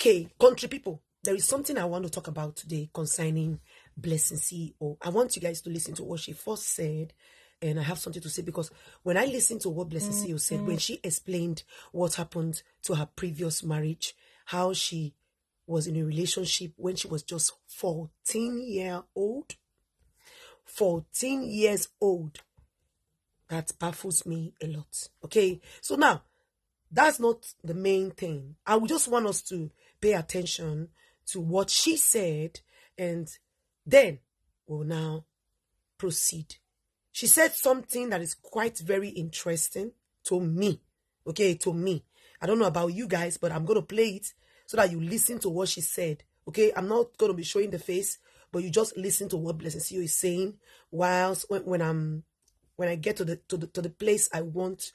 Okay, country people, there is something I want to talk about today concerning Blessingsceo. I want you guys to listen to what she first said, and I have something to say because when I listened to what Blessingsceo said, when she explained what happened to her previous marriage, how she was in a relationship when she was just 14 years old. 14 years old. That baffles me a lot. Okay, so now, that's not the main thing. I would just want us to pay attention to what she said, and then we'll now proceed. She said something that is quite very interesting to me. Okay, to me. I don't know about you guys, but I'm going to play it so that you listen to what she said. Okay, I'm not going to be showing the face, but you just listen to what Blessingsceo is saying whilst when I get to the place I want,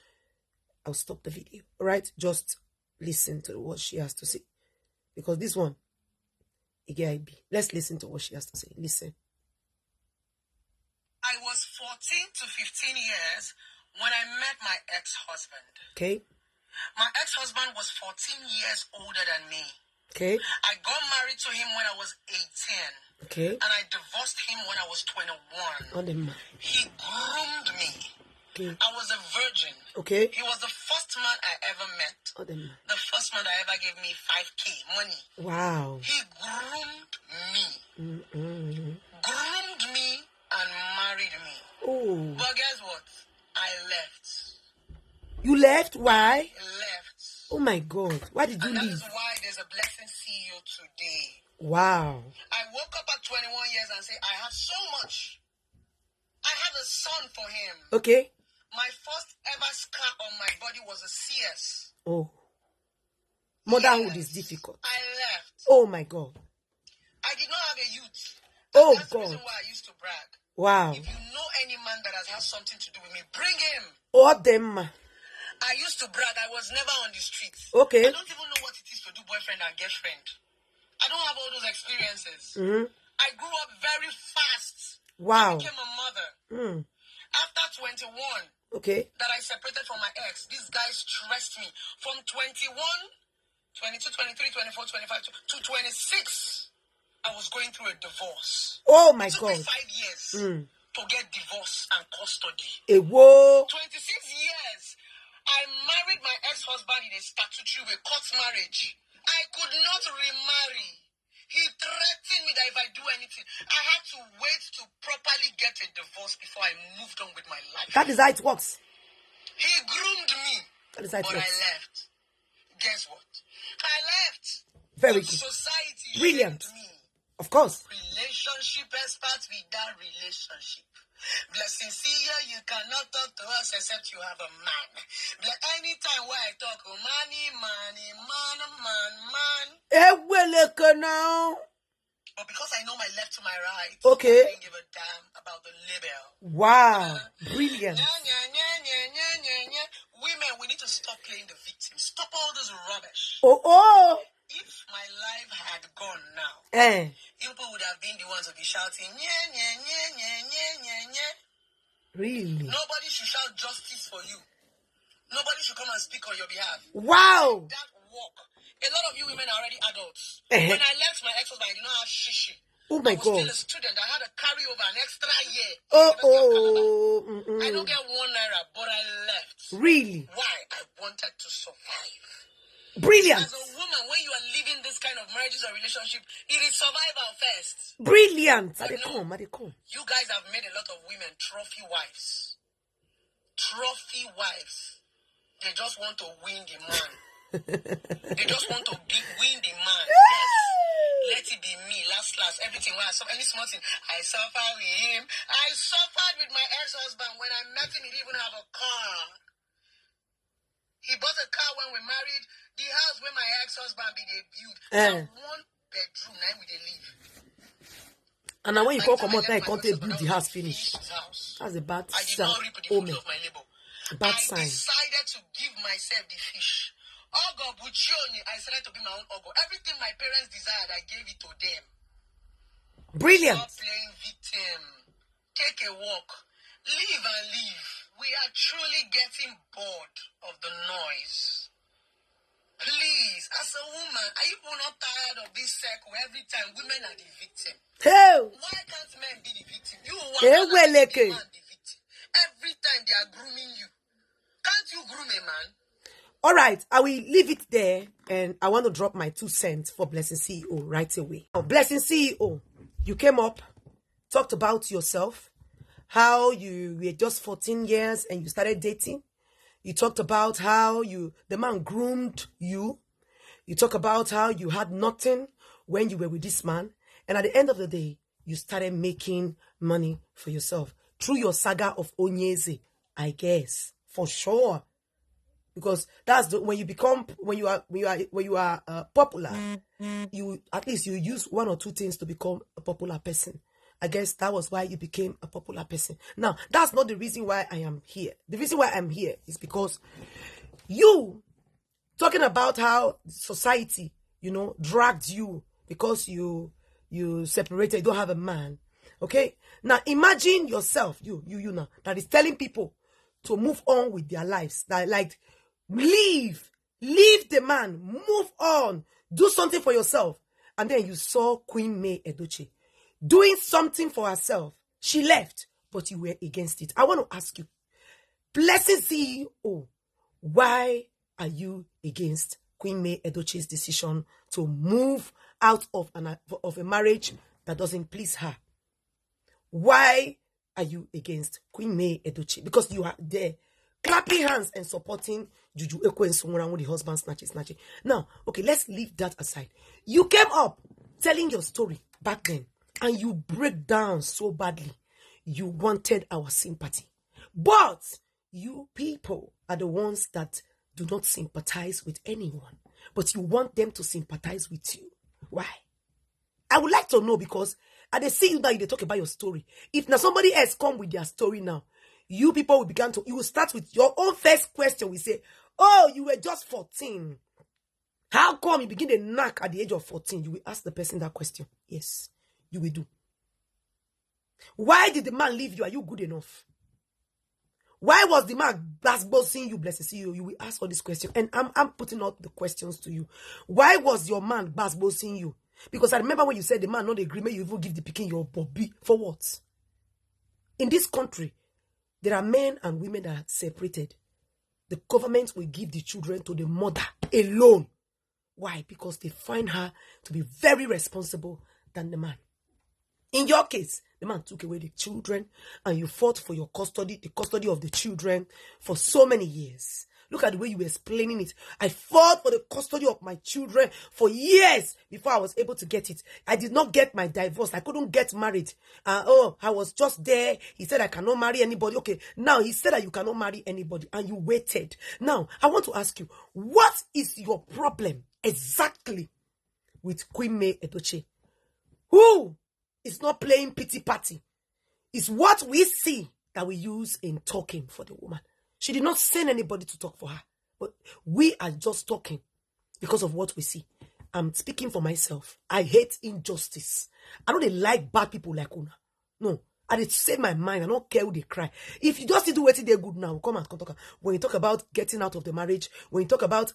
I'll stop the video. All right, just listen to what she has to say, because this one, let's listen to what she has to say. Listen. I was 14 to 15 years when I met my ex-husband. Okay. My ex-husband was 14 years older than me. Okay. I got married to him when I was 18. Okay. And I divorced him when I was 21. He groomed me. Okay. I was a virgin. Okay. He was the first man I ever met. The first man that ever gave me 5K money. Wow. He groomed me. Groomed me and married me. Oh. But guess what? I left. You left? Why? I left. Oh my God. Why did you leave? That is why there's a Blessingsceo today. Wow. I woke up at 21 years and say, I have so much. I have a son for him. Okay. My first ever scar on my body was a CS. Oh. Motherhood is difficult. I left. Oh my God. I did not have a youth. Oh That's God. the reason why I used to brag. Wow. If you know any man that has had something to do with me, bring him. All them. I used to brag. I was never on the streets. Okay. I don't even know what it is to do boyfriend and girlfriend. I don't have all those experiences. I grew up very fast. Wow. I became a mother. After 21, okay, that I separated from my ex, these guys stressed me. From 21, 22, 23, 24, 25 to 26, I was going through a divorce. Oh my God. It took me 5 years to get divorce and custody. 26 years. I married my ex-husband in a statutory court marriage. I could not remarry. He threatened me that if I do anything, I had to wait to properly get a divorce before I moved on with my life. That is how it works. He groomed me. That is how it works. But I left. Guess what? I left. Very good. Society Brilliant. Me. Of course. Relationship experts without relationship. Blessingsceo, you cannot talk to us except you have a man. Anytime where I talk, money, man. Now. But because I know my left to my right, okay, I didn't give a damn about the label. Wow. Brilliant. Women, we need to stop playing the victim. Stop all this rubbish. Oh. If my life had gone now, people would have been the ones to be shouting, Really? Nobody should shout justice for you. Nobody should come and speak on your behalf. Wow. That walk. A lot of you women are already adults. When I left my ex-husband, I did not have shishi. Oh my God. I was still a student. I had a carryover, an extra year. I don't get 1 naira, but I left. Really? Why? I wanted to survive. Brilliant. As a woman, when you are living this kind of marriages or relationship, it is survival first. Brilliant. You guys have made a lot of women trophy wives. Trophy wives. They just want to win the man. They just want to win the man. Yes. Let it be me. Last. Everything. When I saw any small thing, I suffered with him. I suffered with my ex-husband. When I met him, he didn't even have a car. He bought a car when we married. The house where my ex-husband be they built. 1 bedroom. Now we they live. And now when you come out, I can't build the house finish. That's a bad sign. I did not reap the fruit of my labor. Bad sign. I decided to give myself the fish. Ogo Buchioni, I decided to be my own Ogo. Everything my parents desired, I gave it to them. Brilliant. Stop playing victim. Take a walk. Live and live. We are truly getting bored of the noise. Please, as a woman, are you not tired of this circle? Every time women are the victim. Hey. Why can't men be the victim? You Hey, want well, to be okay. the man the victim. Every time they are grooming you. Can't you groom a man? All right, I will leave it there, and I want to drop my 2 cents for Blessingsceo right away. Blessingsceo, you came up, talked about yourself, how you were just 14 years and you started dating. You talked about how the man groomed you. You talk about how you had nothing when you were with this man. And at the end of the day, you started making money for yourself through your saga of Onyeze, I guess, for sure. Because that's when you are popular, you at least you use 1 or 2 things to become a popular person. I guess that was why you became a popular person. Now, that's not the reason why I am here. The reason why I'm here is because you talking about how society, dragged you because you separated, you don't have a man. Okay? Now imagine yourself, you now, that is telling people to move on with their lives. That like leave the man, move on, do something for yourself. And then you saw Queenmays Edochie doing something for herself. She left, but you were against it. I want to ask you, Blessingsceo, why are you against Queenmays Edochie's decision to move out of a marriage that doesn't please her? Why are you against Queenmays Edochie? Because you are there clapping hands and supporting Jujuaustin with the husband snatching. Now, okay, let's leave that aside. You came up telling your story back then, and you break down so badly. You wanted our sympathy. But you people are the ones that do not sympathize with anyone. But you want them to sympathize with you. Why? I would like to know, because they see you now, they talk about your story. If now somebody else come with their story now, you people will you will start with your own first question. We say, oh, you were just 14. How come you begin to knock at the age of 14? You will ask the person that question. Yes, you will do. Why did the man leave you? Are you good enough? Why was the man bossing you, Blessingsceo? You will ask all these questions. And I'm putting out the questions to you. Why was your man bossing you? Because I remember when you said the man not agree, you even give the picking your bobby. For what? In this country, there are men and women that are separated. The government will give the children to the mother alone. Why? Because they find her to be very responsible than the man. In your case, the man took away the children and you fought for your custody, the custody of the children for so many years. Look at the way you were explaining it. I fought for the custody of my children for years before I was able to get it. I did not get my divorce. I couldn't get married. I was just there. He said I cannot marry anybody. Okay, now he said that you cannot marry anybody and you waited. Now, I want to ask you, what is your problem exactly with Queenmays Edochie? Who is not playing pity party? It's what we see that we use in talking for the woman. She did not send anybody to talk for her. But we are just talking because of what we see. I'm speaking for myself. I hate injustice. I don't like bad people like Una. No. I did say my mind. I don't care who they cry. If you just do what they're good now, come and talk. When you talk about getting out of the marriage, when you talk about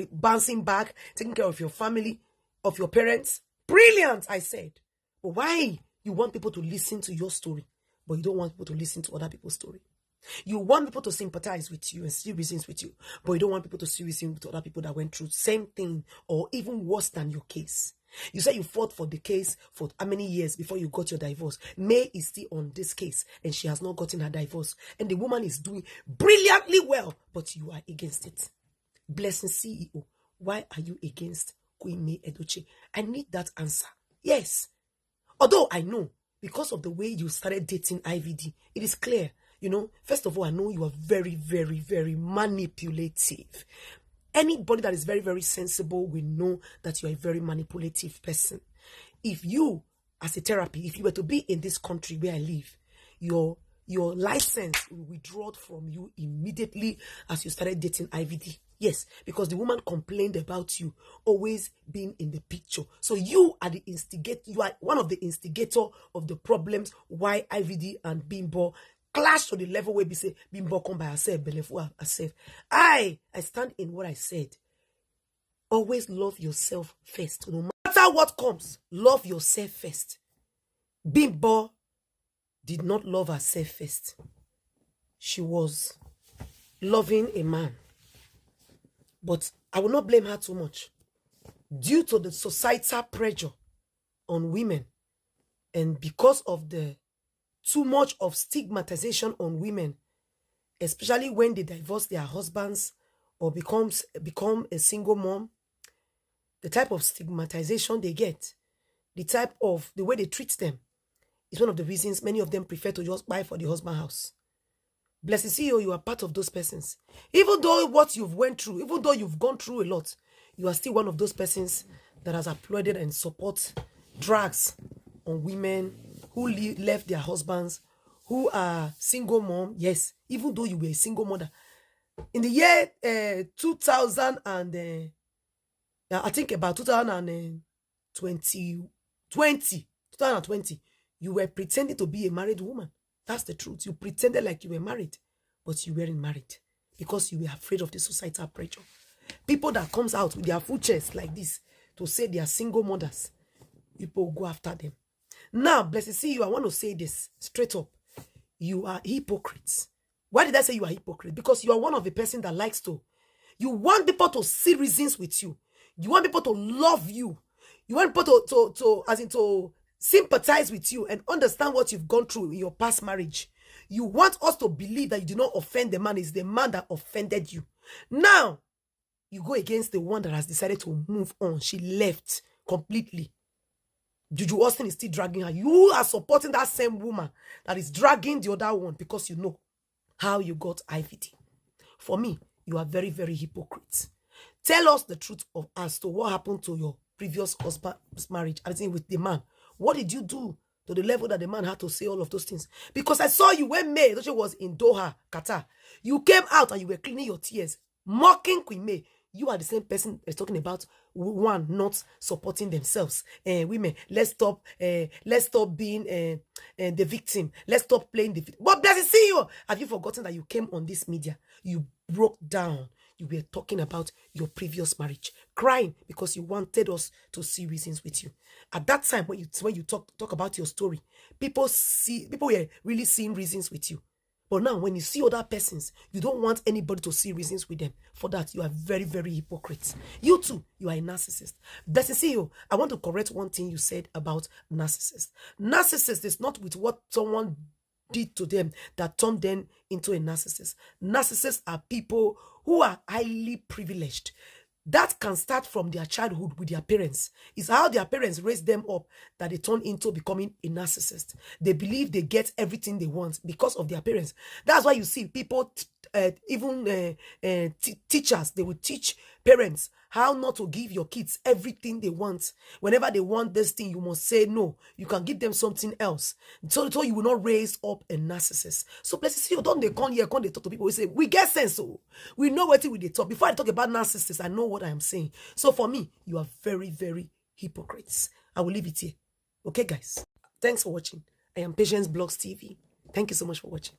bouncing back, taking care of your family, of your parents, brilliant, I said. But why you want people to listen to your story, but you don't want people to listen to other people's story? You want people to sympathize with you and see reasons with you, but you don't want people to see reasons with other people that went through the same thing or even worse than your case. You said you fought for the case for how many years before you got your divorce? May is still on this case and she has not gotten her divorce. And the woman is doing brilliantly well, but you are against it. Blessingsceo, why are you against Queenmays Edochie? I need that answer. Yes. Although I know, because of the way you started dating IVD, it is clear. First of all, I know you are very, very, very manipulative. Anybody that is very, very sensible will know that you are a very manipulative person. If you, as a therapy, if you were to be in this country where I live, your license will withdraw from you immediately as you started dating IVD. Yes, because the woman complained about you always being in the picture. So you are the instigator. You are one of the instigator of the problems why IVD and Bimbo clash to the level where we say Bimbo come by herself, Belefu herself. I stand in what I said. Always love yourself first. No matter what comes, love yourself first. Bimbo did not love herself first. She was loving a man. But I will not blame her too much. Due to the societal pressure on women, and because of the too much of stigmatization on women, especially when they divorce their husbands or become a single mom, the type of stigmatization they get, the way they treat them, is one of the reasons many of them prefer to just buy for the husband house. Blessingsceo, you are part of those persons. Even though what you've went through, even though you've gone through a lot, you are still one of those persons that has applauded and support drags on women who left their husbands, who are single mom. Yes, even though you were a single mother. In the year 2000 and I think about 2020, you were pretending to be a married woman. That's the truth. You pretended like you were married, but you weren't married because you were afraid of the societal pressure. People that comes out with their full chest like this to say they are single mothers, people go after them. Now, Blessingsceo, I want to say this straight up. You are hypocrites. Why did I say you are hypocrite? Because you are one of the person that likes to. You want people to see reasons with you. You want people to love you. You want people to sympathize with you and understand what you've gone through in your past marriage. You want us to believe that you did not offend the man. It's the man that offended you. Now, you go against the one that has decided to move on. She left completely. Jujuaustin is still dragging her. You are supporting that same woman that is dragging the other one because you know how you got IVD. For me, you are very, very hypocrite. Tell us the truth as to what happened to your previous husband's marriage. I think with the man. What did you do to the level that the man had to say all of those things? Because I saw you when May was in Doha, Qatar. You came out and you were cleaning your tears, mocking Queenmays. You are the same person that's talking about one not supporting themselves. Women, let's stop being the victim. Let's stop playing the victim. But Blessingsceo, have you forgotten that you came on this media? You broke down. You were talking about your previous marriage, crying because you wanted us to see reasons with you. At that time, when you talk about your story, people were really seeing reasons with you. But now, when you see other persons, you don't want anybody to see reasons with them. For that, you are very, very hypocrite. You too, you are a narcissist. Blessingsceo, I want to correct one thing you said about narcissist. Narcissist is not with what someone did to them that turned them into a narcissist. Narcissists are people who are highly privileged. That can start from their childhood with their parents. It's how their parents raised them up that they turn into becoming a narcissist. They believe they get everything they want because of their parents. That's why you see people, teachers, they will teach parents how not to give your kids everything they want. Whenever they want this thing, you must say no. You can give them something else. So you will not raise up a narcissist. So Blessingsceo, don't they come here, come they talk to people. We say, we get sense. So we know what we talk. Before I talk about narcissists, I know what I am saying. So for me, you are very, very hypocrites. I will leave it here. Okay, guys. Thanks for watching. I am Patience Blogs TV. Thank you so much for watching.